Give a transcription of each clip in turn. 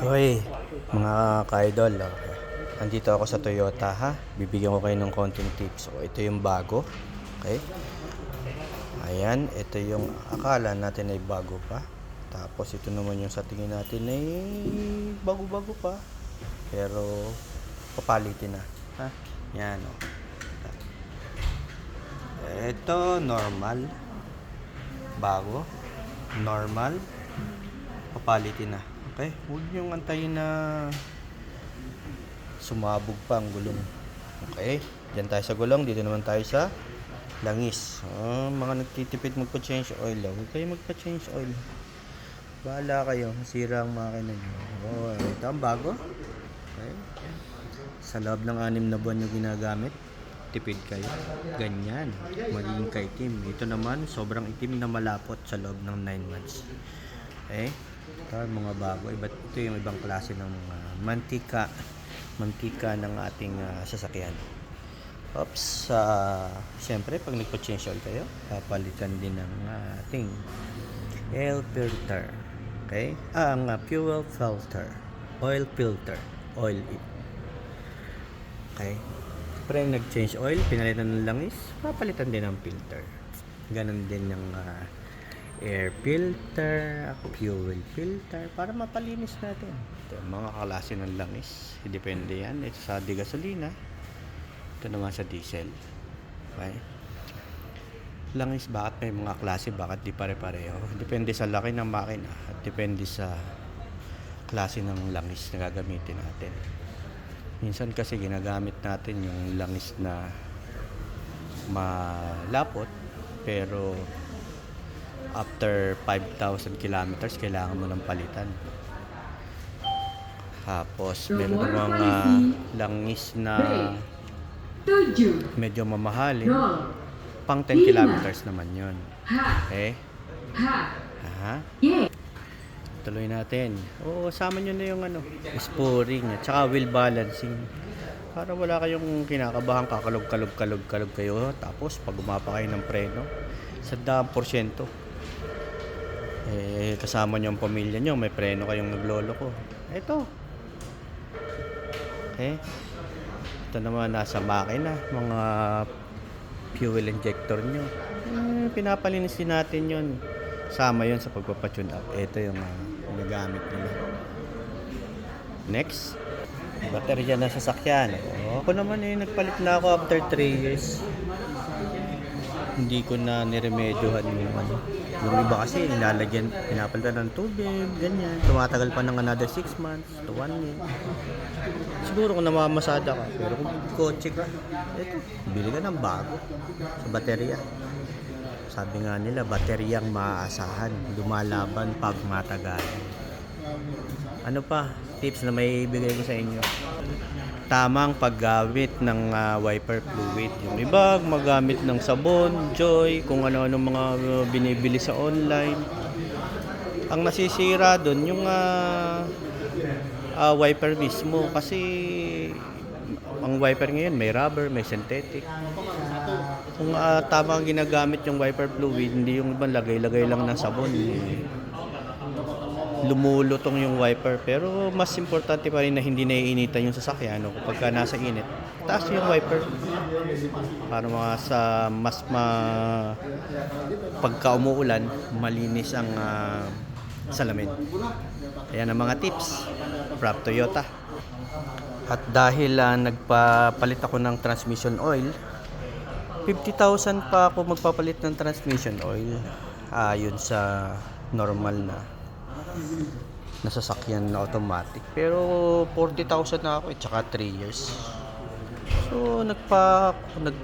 Hoy, mga ka-idol, okay. Nandito ako sa Toyota ha. Bibigyan ko kayo ng konting tips. So, ito yung bago. Okay? Ayan, ito yung akala natin ay bago pa. Tapos ito naman yung sa tingin natin ay bago-bago pa. Pero papalitin na. Ha? Yan o. Ito normal. Bago. Normal. Papalitin na. Okay? Huwag niyong antayin na sumabog pa ang gulong. Okay? Diyan tayo sa gulong. Dito naman tayo sa langis. Mga nagtitipid magpa-change oil. Huwag kayo magpa-change oil. Bahala kayo. Masira ang makina nyo. Ito ang bago. Okay? Sa loob ng 6 na buwan nyo ginagamit, tipid kayo. Ganyan. Magiging kaitim. Ito naman, sobrang itim na malapot sa loob ng 9 months. Okay? Ito mga bago. Ito yung ibang klase ng mantika ng ating sasakyan. Oops. Siyempre, pag nagpa-change oil kayo, papalitan din ng ating air filter. Okay? Ang fuel filter. Oil filter. Oil. Okay? Siyempre, nag-change oil, pinalitan ng langis, papalitan din ng filter. Ganon din yung air filter, fuel filter, para mapalinis natin. Ito, mga klase ng langis. Depende yan. Ito sa di gasolina. Ito naman sa diesel. Okay? Langis, bakit may mga klase? Bakit di pare-pareho? Depende sa laki ng makina at depende sa klase ng langis na gagamitin natin. Minsan kasi ginagamit natin yung langis na malapot, pero after 5,000 kilometers kailangan mo ng palitan. Tapos meron mga langis na medyo mamahalin, pang 10 kilometers naman yun. Okay? Tuloy natin. Sama nyo na yung sporing at saka wheel balancing. Para wala kayong kinakabahan, kakalog kayo. Tapos pag umapa kayo ng preno, 100%. Kasama nyo ang pamilya nyo, may preno kayong nagloloko. Ito. Okay? Ito naman nasa makina, mga fuel injector nyo. Pinapalinis din natin yun. Sama yun sa pagpapatune up. Ito yung nagamit nila. Next, baterya na sasakyan. Ako naman nagpalit na ako after 3 years. Hindi ko na niremedyohan yung iba kasi nilalagyan, pinapalitan ng tubig, ganyan. Tumatagal pa ng another 6 months to 1 year. Siguro kung namamasada ka, pero kung kotse ka, eto, bili ka ng bago sa baterya. Sabi nga nila, bateryang maaasahan, lumalaban pag matagal. Ano pa, tips na may ibigay ko sa inyo? Tamang paggamit ng wiper fluid. Yung iba, magamit ng sabon, Joy, kung ano-ano mga binibili sa online. Ang nasisira doon, yung wiper mismo. Kasi ang wiper ngayon, may rubber, may synthetic. Kung tama ang ginagamit yung wiper fluid, hindi yung ibang lagay-lagay lang ng sabon. Lumulutong yung wiper, pero mas importante pa rin na hindi naiinitan yung sasakyan kapag nasa init. Taas yung wiper para pagka umuulan, malinis ang salamin. Ayan ang mga tips from Toyota. At dahil nagpapalit ako ng transmission oil, 50,000 pa ako magpapalit ng transmission oil ayon sa normal na sasakyan na automatic. Pero 40,000 na ako tsaka 3 years. So nagpapalit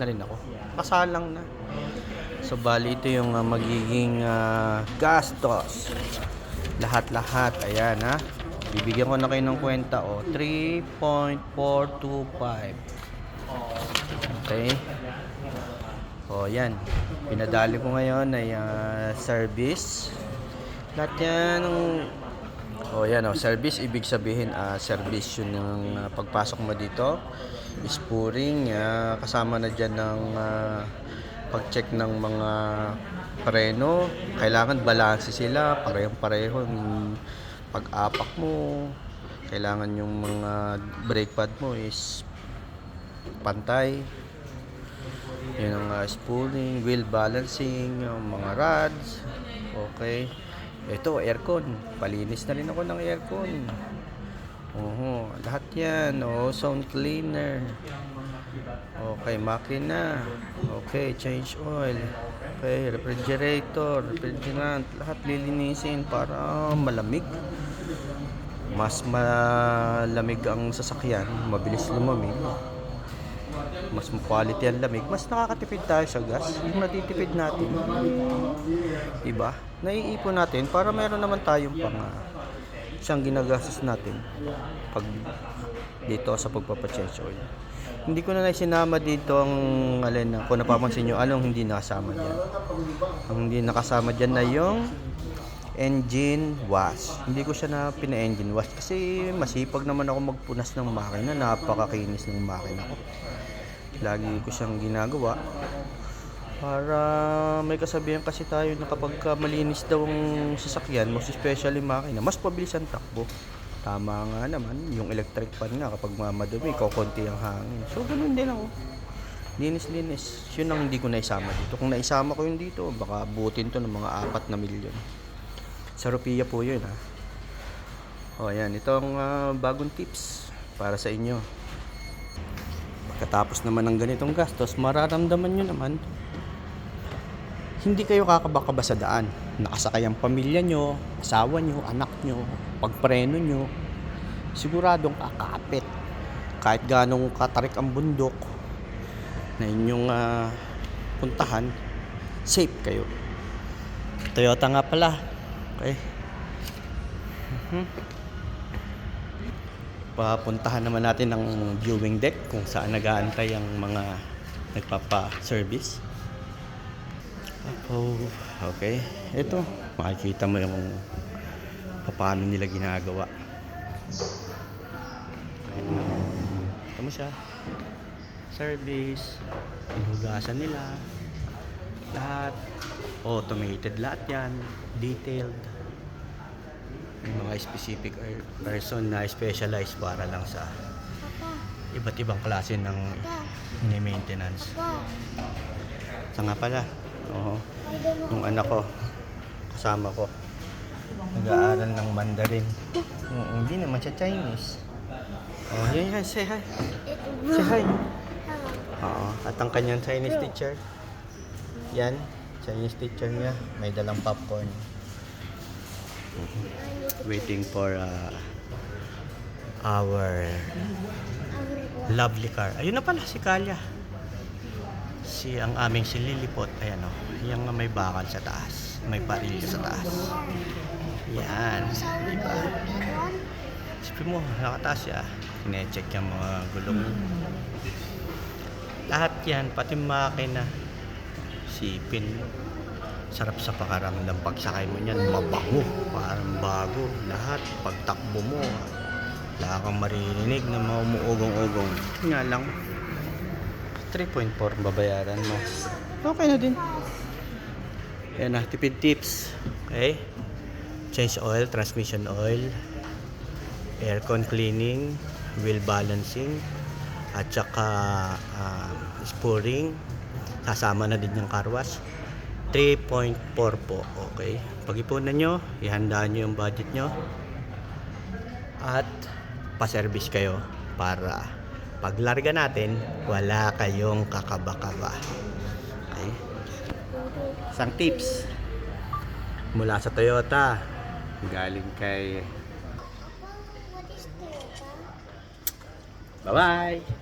na rin ako. Kasalang na. So bali ito yung magiging gastos. Lahat-lahat. Ayan bibigyan ko na kayo ng kwenta 3.425. Okay. Yan. Pinadali ko ngayon ay service. Lahat yan yan service, ibig sabihin service yun ng pagpasok mo dito. Sporing, kasama na dyan ng pag-check ng mga preno. Kailangan balanse sila, parehong-pareho pag-apak mo, kailangan yung mga brake pad mo is pantay. Yun ang spooling, wheel balancing, yung mga rods. Okay. Ito, aircon. Palinis na rin ako ng aircon. Lahat yan. Sound cleaner. Okay, makina. Okay, change oil. Okay, refrigerant. Lahat lilinisin para malamig. Mas malamig ang sasakyan, mabilis lumamig. Mas quality ang lamig, mas nakakatipid tayo sa gas. Yung natitipid natin, diba? Naiipon natin para meron naman tayong isang ginagastos natin pag dito sa pagpapachange oil. Hindi ko na sinama dito ang kung napapansin nyo, anong hindi nakasama dyan. Ang hindi nakasama dyan na yung engine wash. Hindi ko siya na pina-engine wash kasi masipag naman ako magpunas ng makina. Napakakinis ng makina ko. Lagi ko siyang ginagawa para may kasabihan kasi tayo na kapag malinis daw ang sasakyan, most especially makina, mas pabilis ang takbo. Tama nga naman, yung electric fan nga kapag madumi, kukunti ang hangin. So ganun din ako. Linis. Yun ang hindi ko naisama dito. Kung naisama ko yun dito, baka butin to ng mga 4 na milyon. Sa rupiya po yun ha. Ayan, itong bagong tips para sa inyo. Pagkatapos naman ng ganitong gastos, mararamdaman nyo naman, hindi kayo kakabakaba sa daan. Nakasakay ang pamilya nyo, asawa nyo, anak nyo, pagpreno nyo, siguradong kakapit. Kahit ganong katarik ang bundok na inyong puntahan, safe kayo. Toyota nga pala. Okay. Papuntahan naman natin ng viewing deck kung saan nag-aantay ang mga nagpapa-service. Okay. Ito, makikita mo yung paano nila ginagawa. Ito mo siya. Service. Inugasan nila. Lahat. Automated lahat yan. Detailed. May mga specific person na specialized para lang sa iba't ibang klase ng maintenance. Sa nga pala, yung anak ko, kasama ko, nag-aaral ng Mandarin. Hindi naman siya Chinese. Yan, say hi. Say hi. At ang kanyang Chinese teacher, yan, Chinese teacher niya, may dalang popcorn. Waiting for our lovely car. Ayun na pala si Kalya. Ang aming si Lilipot. Ayan o. Yung may bakal sa taas. May parilyo sa taas. Yan. Diba? Sabi mo, nakataas siya. Kine-check yung mga gulong. Lahat yan. Pati makina. Sipin. Sarap sa pakaramdam. Pagsakay mo niyan, mabango. Parang bago. Lahat. Pagtakbo mo, wala kang maririnig na maumuugong-ugong. Nga lang, 3.4 babayaran mo. Okay na din. Yan na, tipid tips. Okay? Change oil, transmission oil, aircon cleaning, wheel balancing, at saka spooling. Sasama na din yung car wash. 3.4 po. Okay? Pag-ipunan nyo, ihandaan nyo yung budget nyo. At pa-service kayo para paglarga natin, wala kayong kakaba-kaba. Okay? Isang tips mula sa Toyota, galing kay... Bye-bye!